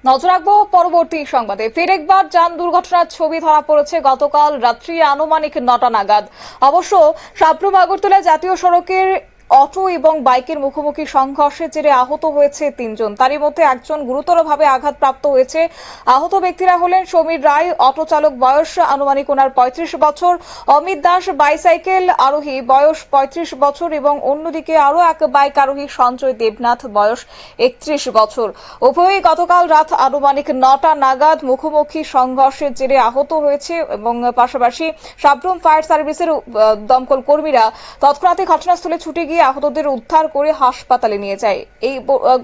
নজর রাখবো পরবর্তী সংবাদে। ফের একবার যান দুর্ঘটনার ছবি ধরা পড়েছে গতকাল রাত্রি আনুমানিক 9টা নাগাদ। অবশ্য সাপ্রুম আগরতলা জাতীয় সড়কের অটো এবং বাইকের মুখোমুখি সংঘর্ষের জেরে আহত হয়েছে 3 জন। তারই মধ্যে একজন গুরুতরভাবে আঘাতপ্রাপ্ত হয়েছে। আহত ব্যক্তিরা হলেন সমীর রায়, অটো চালক, বয়স আনুমানিক ওনার 35 বছর, অমিত দাস বাইসাইকেল আরোহী, বয়স 35 বছর এবং অন্যদিকে আরো এক বাইক আরোহী সঞ্জয় দেবনাথ, বয়স 31 বছর। উভয়ই গতকাল রাত আনুমানিক 9টা নাগাদ মুখোমুখি সংঘর্ষের জেরে আহত হয়েছে এবং পাশাপাশি সাপ্রুম ফায়ার সার্ভিসের দমকল কর্মীরা তৎক্ষণাৎ ঘটনাস্থলে ছুটে গিয়ে আহতদের উদ্ধার করে হাসপাতালে নিয়ে যায়। এই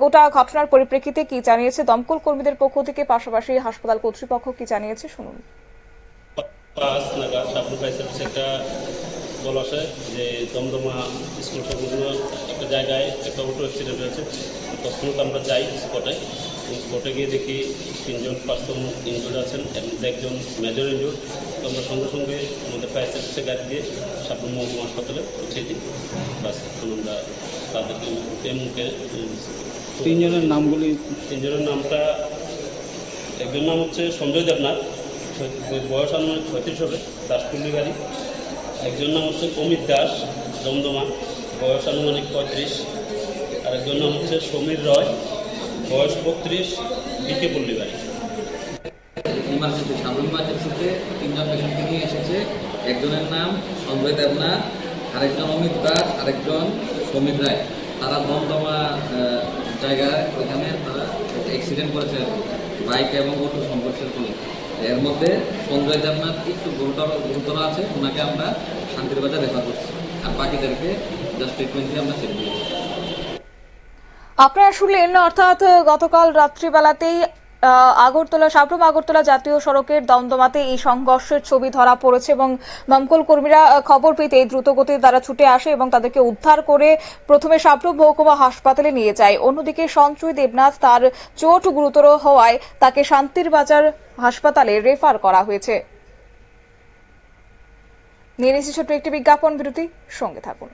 গোটা ঘটনার পরিপ্রেক্ষিতে কি জানিয়েছে দমকল কর্মীদের পক্ষ থেকে, পাশাপাশি হাসপাতাল কর্তৃপক্ষ কি জানিয়েছে শুনুন। 5 নাগাদ সাপ্রুম ফায়ার সার্ভিসে একটা বল আসে যে দমদমা স্কুল সংলগ্ন একটা জায়গায় একটা অটো অ্যাক্সিডেন্ট হয়েছে। তৎক্ষণাৎ আমরা যাই স্পটে। স্পটে গিয়ে দেখি 3জন পার্সন ইনজুর্ড আছেন, এর মধ্যে একজন মেজর ইনজুর্ড। তো আমরা সঙ্গে সঙ্গে আমাদের ফায়ার সার্ভিসের গাড়ি দিয়ে সাপ্রুম মহকুমা হাসপাতালে পৌঁছে দিই। বাস এখন আমরা তাদেরকে মুখে 3জনের নামগুলি। 3জনের নামটা, একজন নাম হচ্ছে সঞ্জয় দেবনাথ, বয়স আনুমানিক 36 হবে, দাসপল্লী বাড়ি। একজন নাম হচ্ছে অমিত দাস, দমদমা, বয়স আনুমানিক 35। আরেকজন নাম হচ্ছে সমীর রয়, বয়স 32, বিকে পল্লী বাড়ি। ইমার্জেন্সি সাধারণ ইমার্জেন্সিতে 3জন পেশেন্টকে নিয়ে এসেছে। একজনের নাম সঞ্জয় দেবনাথ, আরেকজন অমিত দাস, আরেকজন সমীর রায়। তারা দমদমা জায়গায় ওইখানে তারা অ্যাক্সিডেন্ট করেছে বাইক এবং অটো সংঘর্ষের ফলে। এর মধ্যে সঞ্জয় দেবনাথ একটু গুরুতর আছে, ওনাকে আমরা শান্তির বাজার রেফার করছি, আর বাকিদেরকে জাস্ট ট্রিটমেন্ট দিয়ে আমরা ছেড়ে দিয়েছি। আপনারা শুনলেন, অর্থাৎ গতকাল রাত্রিবেলাতেই সাপ্রুম আগরতলা জাতীয় সড়কের দমদমাতে এই সংঘর্ষের ছবি ধরা পড়েছে এবং দমকল কর্মীরা খবর পেতে দ্রুতগতিতে তারা ছুটে আসে এবং তাদেরকে উদ্ধার করে প্রথমে সাপ্রুম মহকুমা হাসপাতালে নিয়ে যায়। অন্যদিকে সঞ্জয় দেবনাথ, তার চোট গুরুতর হওয়ায় তাকে শান্তির বাজার হাসপাতালে রেফার করা হয়েছে। নিয়ে নিচ্ছি ছোট্ট একটি বিজ্ঞাপন বিরতি, সঙ্গে থাকুন।